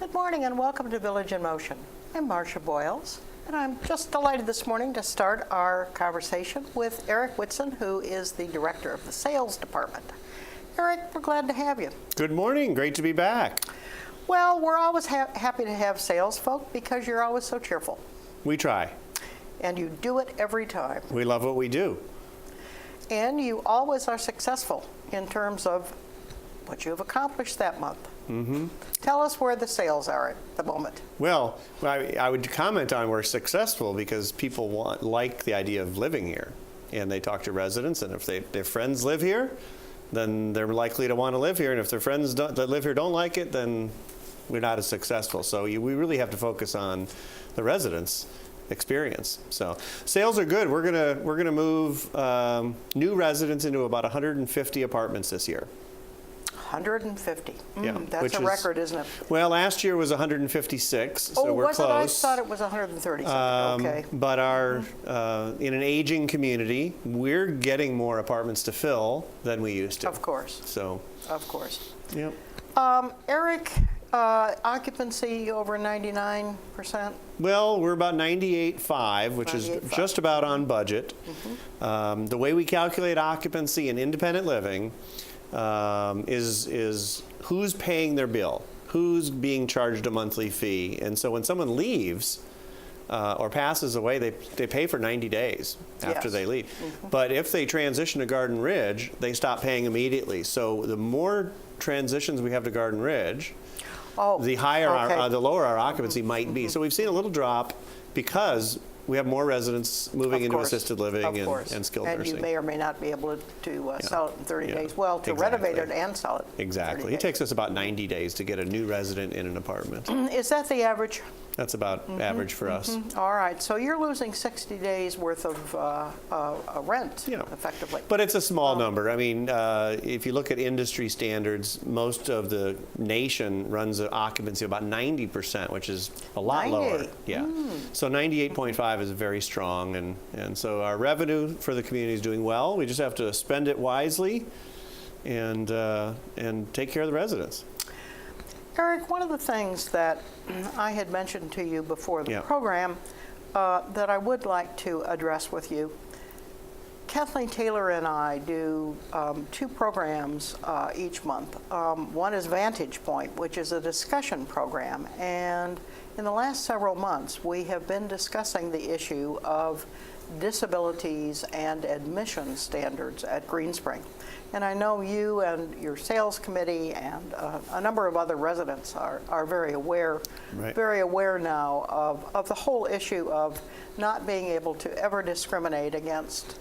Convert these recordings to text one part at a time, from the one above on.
Good morning and welcome to Village in Motion. I'm Marcia Boyles, and I'm just delighted this morning to start our conversation with Eric Whitson, who is the Director of the Sales Department. Eric, we're glad to have you. Good morning. Great to be back. Well, we're always happy to have sales folk because you're always so cheerful. We try. And you do it every time. We love what we do. And you always are successful in terms of what you have accomplished that month. Mm-hmm. Tell us where the sales are at the moment. Well, I would comment on we're successful because people like the idea of living here. And they talk to residents, and if their friends live here, then they're likely to want to live here. And if their friends that live here don't like it, then we're not as successful. So we really have to focus on the residents' experience. So sales are good. We're gonna move new residents into about 150 apartments this year. 150. Yeah, that's a record, isn't it? Well, last year was 156, so we're was close. it? I thought it was 130 something. Okay. But our in an aging community, we're getting more apartments to fill than we used to. Of course. So. Of course. Yep. Eric, occupancy over 99%? Well, we're about 98.5, which is just about on budget. Mm-hmm. The way we calculate occupancy in independent living is who's paying their bill, who's being charged a monthly fee. And so when someone leaves or passes away, they pay for 90 days after they leave. Mm-hmm. But if they transition to Garden Ridge, they stop paying immediately. So the more transitions we have to Garden Ridge, the higher the lower our occupancy might be. So we've seen a little drop because we have more residents moving into assisted living and skilled nursing. And you may or may not be able to sell it in 30 days. Well, to renovate it and sell it. Exactly. It takes us about 90 days to get a new resident in an apartment. Is that the average? That's about average for us. All right. So you're losing 60 days worth of rent, effectively. But it's a small number. I mean, if you look at industry standards, most of the nation runs an occupancy of about 90%, which is a lot lower. Yeah. So 98.5 is very strong, and so our revenue for the community is doing well. We just have to spend it wisely and take care of the residents. Eric, one of the things that I had mentioned to you before the program that I would like to address with you, Kathleen Taylor and I do 2 programs each month. One is Vantage Point, which is a discussion program, and in the last several months we have been discussing the issue of disabilities and admission standards at Greenspring. And I know you and your sales committee and a number of other residents are very aware now of the whole issue of not being able to ever discriminate against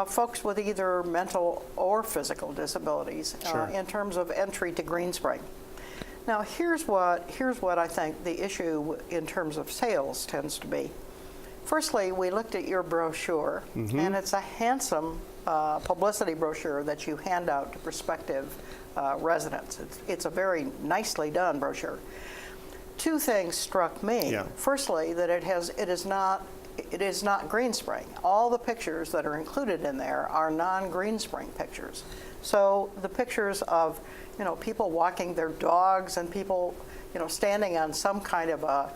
folks with either mental or physical disabilities in terms of entry to Greenspring. Now, here's what I think the issue in terms of sales tends to be. Firstly, we looked at your brochure, and it's a handsome publicity brochure that you hand out to prospective residents. It's a very nicely done brochure. 2 things struck me. Firstly, that it is not Greenspring. All the pictures that are included in there are non-Greenspring pictures. So the pictures of people walking their dogs and people standing on some kind of a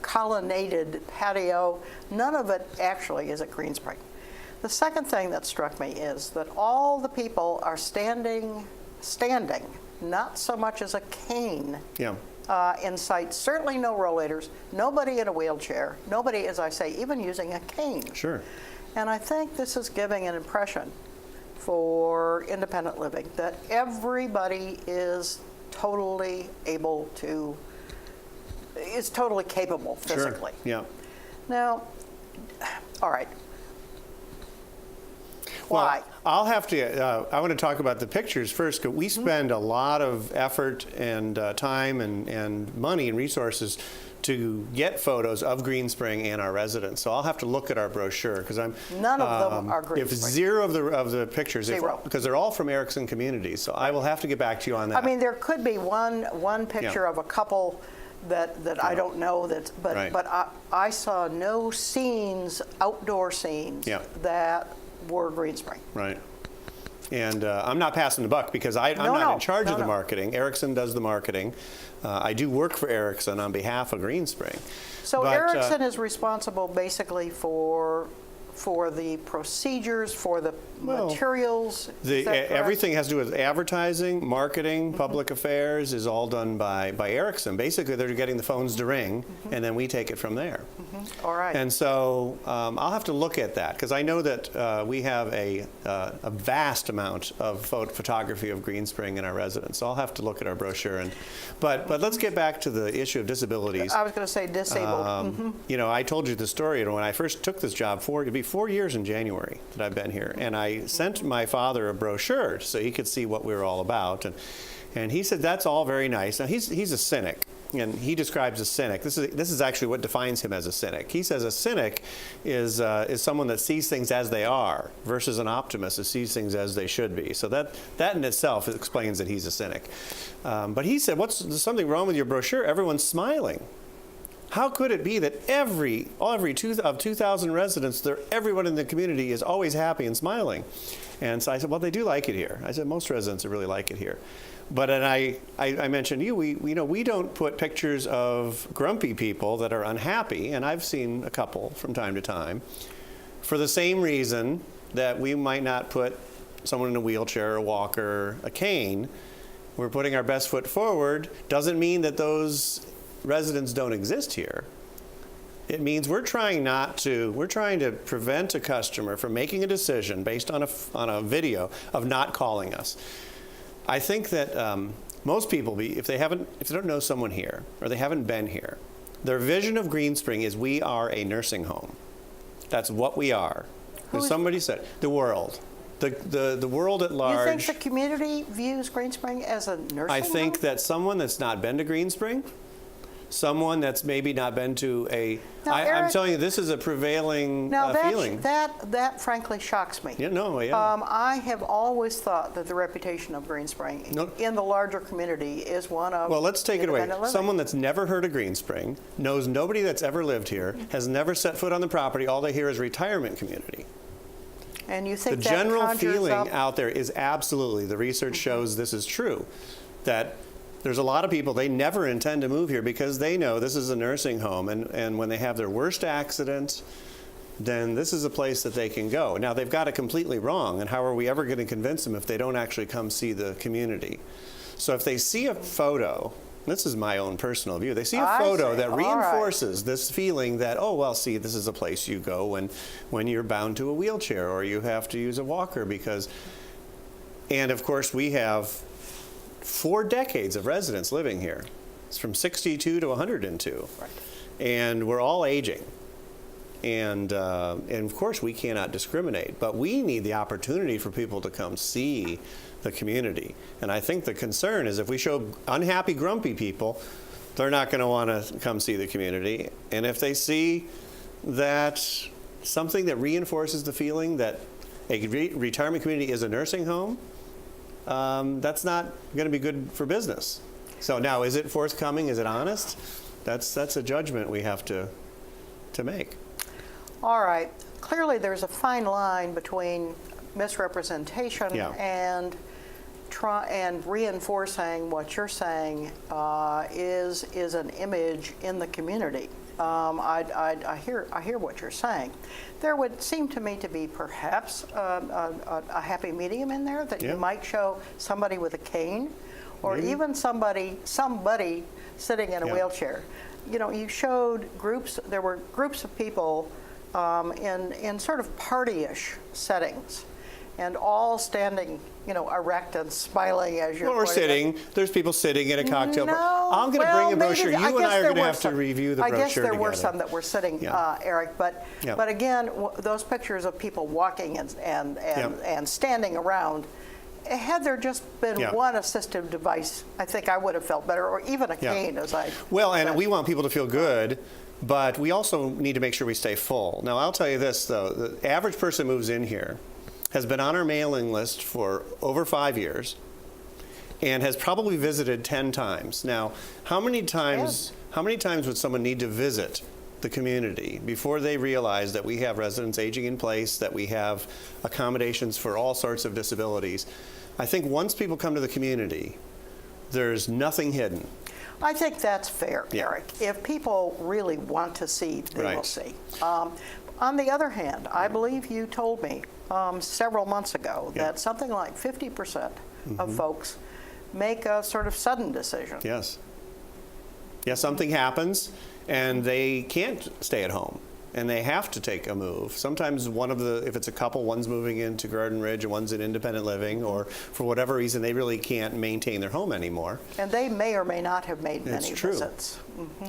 colonnaded patio, none of it actually is at Greenspring. The second thing that struck me is that all the people are standing, not so much as a cane in sight. Certainly no rollators, nobody in a wheelchair, nobody, as I say, even using a cane. Sure. And I think this is giving an impression for independent living that everybody is totally totally capable physically. Sure. Yeah. Now, all right. Why? Well, I'll have to, I want to talk about the pictures first, because we spend a lot of effort and time and money and resources to get photos of Greenspring and our residents. So I'll have to look at our brochure, because none of them are Greenspring. If 0 of the pictures, because they're all from Erickson communities. So I will have to get back to you on that. I mean, there could be one picture of a couple that I don't know, but I saw no scenes, outdoor scenes that were Greenspring. Right. And I'm not passing the buck because I'm not in charge of the marketing. Erickson does the marketing. I do work for Erickson on behalf of Greenspring. So Erickson is responsible basically for the procedures, for the materials? Everything has to do with advertising, marketing, public affairs is all done by Erickson. Basically, they're getting the phones to ring, and then we take it from there. All right. And so I'll have to look at that, because I know that we have a vast amount of photography of Greenspring in our residence. So I'll have to look at our brochure. But let's get back to the issue of disabilities. I was going to say disabled. You know, I told you the story when I first took this job. It'd be 4 years in January that I've been here, and I sent my father a brochure so he could see what we were all about, and he said that's all very nice. Now he's a cynic, and he describes a cynic. This is actually what defines him as a cynic. He says a cynic is someone that sees things as they are versus an optimist that sees things as they should be. So that in itself explains that he's a cynic. But he said, there's something wrong with your brochure? Everyone's smiling. How could it be that every 2,000 residents, everyone in the community is always happy and smiling? And so I said, well, they do like it here. I said, most residents really like it here. But and I mentioned to you, we don't put pictures of grumpy people that are unhappy, and I've seen a couple from time to time, for the same reason that we might not put someone in a wheelchair, a walker, a cane. We're putting our best foot forward. Doesn't mean that those residents don't exist here. It means we're trying to prevent a customer from making a decision based on a video of not calling us. I think that most people, if they don't know someone here or they haven't been here, their vision of Greenspring is we are a nursing home. That's what we are. Somebody said the world. The world at large. You think the community views Greenspring as a nursing home? I think that someone that's not been to Greenspring, someone that's maybe not been to I'm telling you, this is a prevailing feeling. That frankly shocks me. I have always thought that the reputation of Greenspring in the larger community is one of let's take it away. living. Someone that's never heard of Greenspring, knows nobody that's ever lived here, has never set foot on the property, all they hear is retirement community. And you think the general feeling out there is absolutely, the research shows this is true, that there's a lot of people, they never intend to move here because they know this is a nursing home, and when they have their worst accident, then this is a place that they can go. Now, they've got it completely wrong, and how are we ever going to convince them if they don't actually come see the community? So if they see a photo, this is my own personal view, they see a photo that reinforces this feeling that, oh, well, see, this is a place you go when you're bound to a wheelchair or you have to use a walker and of course we have 4 decades of residents living here. It's from 62 to 102. Right. And we're all aging. And of course, we cannot discriminate, but we need the opportunity for people to come see the community. And I think the concern is if we show unhappy, grumpy people, they're not going to want to come see the community. And if they see that something that reinforces the feeling that a retirement community is a nursing home, that's not going to be good for business. So now, is it forthcoming? Is it honest? That's a judgment we have to make. All right. Clearly, there's a fine line between misrepresentation and reinforcing what you're saying is an image in the community. I hear what you're saying. There would seem to me to be perhaps a happy medium in there that you might show somebody with a cane, or even somebody sitting in a wheelchair. You know, you showed groups. There were groups of people in sort of party-ish settings, and all standing, erect and smiling as you're. Or sitting. There's people sitting at a cocktail bar. I'm going to bring a brochure. You and I are going to have to review the brochure I guess there were together. some that were sitting, Eric. But again, those pictures of people walking and standing around. Had there just been one assistive device, I think I would have felt better, or even a cane, as I. Well, and we want people to feel good. But we also need to make sure we stay full. Now, I'll tell you this, though. The average person moves in here, has been on our mailing list for over 5 years, and has probably visited 10 times. Now, how many times would someone need to visit the community, before they realize that we have residents aging in place, that we have accommodations for all sorts of disabilities, I think once people come to the community, there's nothing hidden. I think that's fair, Eric. If people really want to see, they will see. On the other hand, I believe you told me several months ago that something like 50% of folks make a sort of sudden decision. Yes. Yeah, something happens and they can't stay at home and they have to take a move. Sometimes if it's a couple, one's moving into Garden Ridge and one's in independent living, or for whatever reason they really can't maintain their home anymore. And they may or may not have made many visits.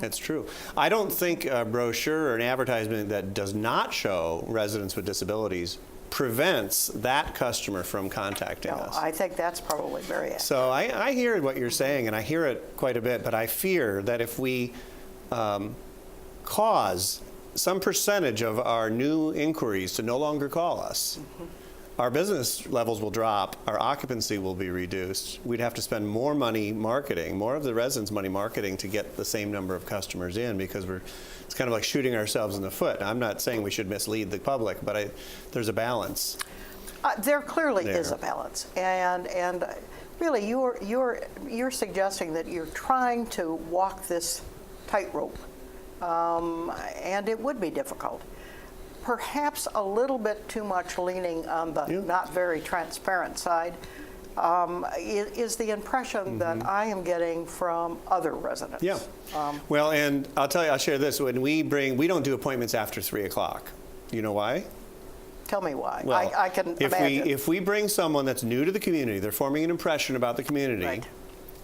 That's true. I don't think a brochure or an advertisement that does not show residents with disabilities prevents that customer from contacting us. I think that's probably very accurate. So I hear what you're saying, and I hear it quite a bit, but I fear that if we cause some percentage of our new inquiries to no longer call us, our business levels will drop, our occupancy will be reduced. We'd have to spend more money marketing, more of the residents' money marketing to get the same number of customers in, because it's kind of like shooting ourselves in the foot. I'm not saying we should mislead the public, but there's a balance. There clearly is a balance, and really you're suggesting that you're trying to walk this tightrope, and it would be difficult. Perhaps a little bit too much leaning on the not very transparent side is the impression that I am getting from other residents. Yeah. Well, and I'll share this. When we don't do appointments after 3 o'clock. You know why? Tell me why. Well, I can imagine. If we bring someone that's new to the community, they're forming an impression about the community,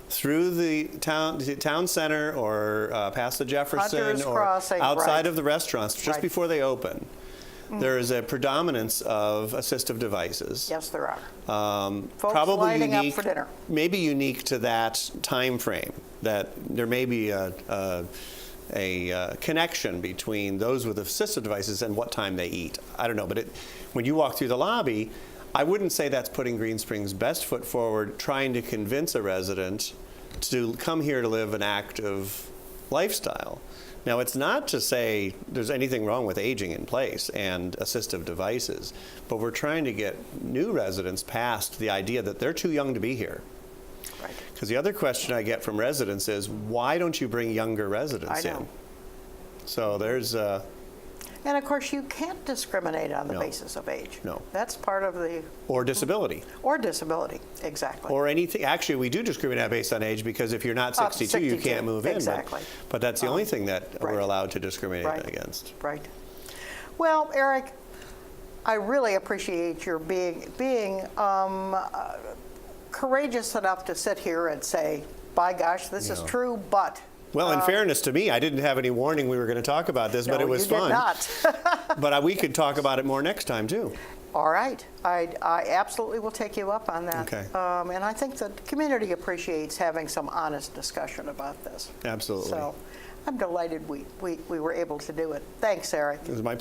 through the town center or past the Jefferson Hunters or Crossing, outside of the restaurants, just before they open. There is a predominance of assistive devices. Yes, there are. Folks Probably lining unique, up for dinner. maybe unique to that time frame, that there may be a connection between those with assistive devices and what time they eat. I don't know, but when you walk through the lobby, I wouldn't say that's putting Green Springs' best foot forward, trying to convince a resident to come here to live an active lifestyle. Now, it's not to say there's anything wrong with aging in place and assistive devices, but we're trying to get new residents past the idea that they're too young to be here. Right. Because the other question I get from residents is, why don't you bring younger residents in? So there's and of course, you can't discriminate on the basis of age. No. That's part of the... Or disability. Or disability, exactly. Or anything. Actually, we do discriminate based on age, because if you're not 62, you can't move in. Exactly. But that's the only thing that we're allowed to discriminate against. Right. Well, Eric, I really appreciate your being courageous enough to sit here and say, by gosh, this is true, but... Well, in fairness to me, I didn't have any warning we were going to talk about this, but it was fun. No, you did not. But we could talk about it more next time, too. All right. I absolutely will take you up on that. Okay. And I think the community appreciates having some honest discussion about this. Absolutely. So I'm delighted we were able to do it. Thanks, Eric. It was my